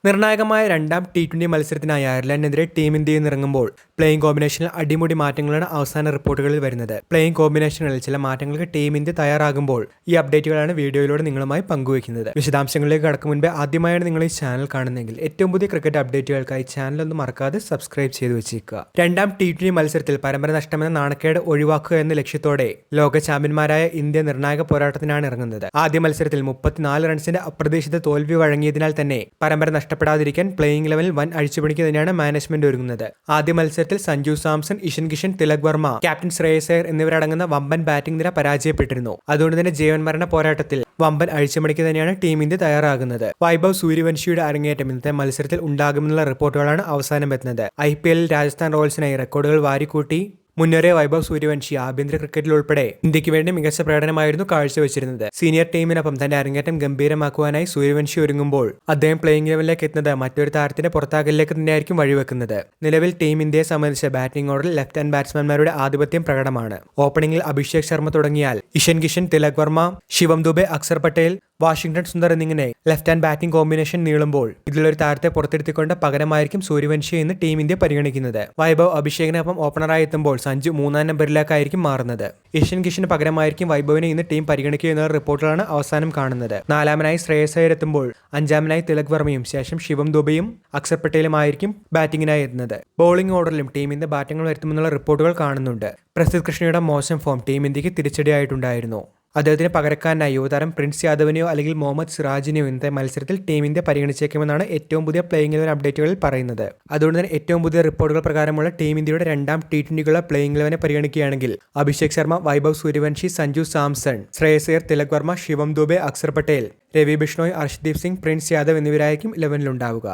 നിർണായകമായ രണ്ടാം ടി20 മത്സരത്തിനായി അയർലൻഡിനെതിരെ ടീം ഇന്ത്യയിൽ നിറങ്ങുമ്പോൾ പ്ലേയിങ് കോമ്പിനേഷനിൽ അടിമുടി മാറ്റങ്ങളാണ് അവസാന റിപ്പോർട്ടുകളിൽ വരുന്നത്. പ്ലേയിങ് കോമ്പിനേഷനുകളിൽ ചില മാറ്റങ്ങൾക്ക് ടീം ഇന്ത്യ തയ്യാറാകുമ്പോൾ ഈ അപ്ഡേറ്റുകളാണ് വീഡിയോയിലൂടെ നിങ്ങളുമായി പങ്കുവയ്ക്കുന്നത്. വിശദാംശങ്ങളിലേക്ക് കടക്കും മുൻപേ ആദ്യമായാണ് നിങ്ങൾ ഈ ചാനൽ കാണുന്നതെങ്കിൽ ഏറ്റവും പുതിയ ക്രിക്കറ്റ് അപ്ഡേറ്റുകൾക്കായി ചാനൽ ഒന്ന് മറക്കാതെ സബ്സ്ക്രൈബ് ചെയ്ത് വെച്ചേക്കുക. രണ്ടാം ടി20 മത്സരത്തിൽ പരമ്പര നഷ്ടമെന്ന നാണക്കേട് ഒഴിവാക്കുക എന്ന ലക്ഷ്യത്തോടെ ലോക ചാമ്പ്യന്മാരായ ഇന്ത്യ നിർണായക പോരാട്ടത്തിനാണ് ഇറങ്ങുന്നത്. ആദ്യ മത്സരത്തിൽ 34 റൺസിന്റെ അപ്രതീക്ഷിത തോൽവി വഴങ്ങിയതിനാൽ തന്നെ പരമ്പര നഷ്ടപ്പെടാതിരിക്കാൻ പ്ലേയിങ് ലെവലിൽ വൻ അഴിച്ചുപണിക്ക് തന്നെയാണ് മാനേജ്മെന്റ് ഒരുങ്ങുന്നത്. ആദ്യ മത്സരത്തിൽ സഞ്ജു സാംസൺ, ഇഷൻ കിഷൻ, തിലക് വർമ്മ, ക്യാപ്റ്റൻ ശ്രേയസ് അയ്യർ എന്നിവരടങ്ങുന്ന വമ്പൻ ബാറ്റിംഗ് നിര പരാജയപ്പെട്ടിരുന്നു. അതുകൊണ്ട് തന്നെ ജീവൻ മരണ പോരാട്ടത്തിൽ വമ്പൻ അഴിച്ചുപണിക്ക് തന്നെയാണ് ടീം ഇന്ത്യ തയ്യാറാകുന്നത്. വൈഭവ് സൂര്യവംശിയുടെ അരങ്ങേറ്റം ഇന്നത്തെ മത്സരത്തിൽ ഉണ്ടാകുമെന്നുള്ള റിപ്പോർട്ടുകളാണ് അവസാനം എത്തുന്നത്. IPL രാജസ്ഥാൻ റോയൽസിനായി റെക്കോർഡുകൾ വാരിക്കൂട്ടി മുന്നേറിയ വൈഭവ് സൂര്യവംശി ആഭ്യന്തര ക്രിക്കറ്റിൽ ഉൾപ്പെടെ ഇന്ത്യക്ക് വേണ്ടി മികച്ച പ്രകടനമായിരുന്നു കാഴ്ചവെച്ചിരുന്നത്. സീനിയർ ടീമിനൊപ്പം തന്റെ അരങ്ങേറ്റം ഗംഭീരമാക്കുവാനായി സൂര്യവംശി ഒരുങ്ങുമ്പോൾ അദ്ദേഹം പ്ലേയിങ് ലെവലിലേക്ക് എത്തുന്നത് മറ്റൊരു താരത്തിന്റെ പുറത്താകലിലേക്ക് തന്നെയായിരിക്കും വഴിവെക്കുന്നത്. നിലവിൽ ടീം ഇന്ത്യയെ സംബന്ധിച്ച് ബാറ്റിംഗ് ഓർഡറിൽ ലെഫ്റ്റ് ഹാൻഡ് ബാറ്റ്സ്മാൻമാരുടെ ആധിപത്യം പ്രകടമാണ്. ഓപ്പണിംഗിൽ അഭിഷേക് ശർമ്മ തുടങ്ങിയാൽ ഇഷൻ കിഷൻ, തിലക് വർമ്മ, ശിവം ദുബെ, അക്സർ പട്ടേൽ, വാഷിംഗ്ടൺ സുന്ദർ എന്നിങ്ങനെ ലെഫ്റ്റ് ഹാൻഡ് ബാറ്റിംഗ് കോമ്പിനേഷൻ നീളുമ്പോൾ ഇതിലൊരു താരത്തെ പുറത്തെടുത്തിക്കൊണ്ട് പകരമായിരിക്കും സൂര്യവംശി എന്ന് ടീം ഇന്ത്യ പരിഗണിക്കുന്നത്. വൈഭവ് അഭിഷേകിനൊപ്പം ഓപ്പണറായി എത്തുമ്പോൾ സഞ്ജു 3ാം നമ്പറിലേക്കായിരിക്കും മാറുന്നത്. ഇഷൻ കിഷന് പകരമായിരിക്കും വൈഭവിനെ ഇന്ന് ടീം പരിഗണിക്കുക എന്ന റിപ്പോർട്ടുകളാണ് അവസാനം കാണുന്നത്. 4ാമനായി ശ്രേയസ് അയ്യർ എത്തുമ്പോൾ 5ാമനായി തിലക് വർമ്മയും ശേഷം ശിവം ദുബെയും അക്സർ പട്ടേലുമായിരിക്കും ബാറ്റിംഗിനായി എത്തുന്നത്. ബോളിംഗ് ഓർഡറിലും ടീം ഇന്ത്യ ബാറ്റിംഗുകൾ വരുത്തുമെന്നുള്ള റിപ്പോർട്ടുകൾ കാണുന്നുണ്ട്. പ്രസിദ്ധ് കൃഷ്ണയുടെ മോശം ഫോം ടീം ഇന്ത്യക്ക് തിരിച്ചടിയായിട്ടുണ്ടായിരുന്നു. അദ്ദേഹത്തിന് പകരക്കാരനായി യുവതാരം പ്രിൻസ് യാദവിനെയോ അല്ലെങ്കിൽ മുഹമ്മദ് സിറാജിനെയോ ഇന്നത്തെ മത്സരത്തിൽ ടീം ഇന്ത്യ പരിഗണിച്ചേക്കുമെന്നാണ് ഏറ്റവും പുതിയ പ്ലേയിങ് ലെവൻ അപ്ഡേറ്റുകളിൽ പറയുന്നത്. അതുകൊണ്ട് തന്നെ ഏറ്റവും പുതിയ റിപ്പോർട്ടുകൾ പ്രകാരമുള്ള ടീം ഇന്ത്യയുടെ രണ്ടാം ടി20ക്കുള്ള പ്ലേയിങ് ലെവനെ പരിഗണിക്കുകയാണെങ്കിൽ അഭിഷേക് ശർമ്മ, വൈഭവ് സൂര്യവംശി, സഞ്ജു സാംസൺ, ശ്രേയസ് അയ്യർ, തിലക് വർമ്മ, ശിവം ദുബെ, അക്സർ പട്ടേൽ, രവി ബിഷ്ണോയ്, അർഷ്ദീപ് സിംഗ്, പ്രിൻസ് യാദവ് എന്നിവരായിരിക്കും 11-ൽ ഉണ്ടാവുക.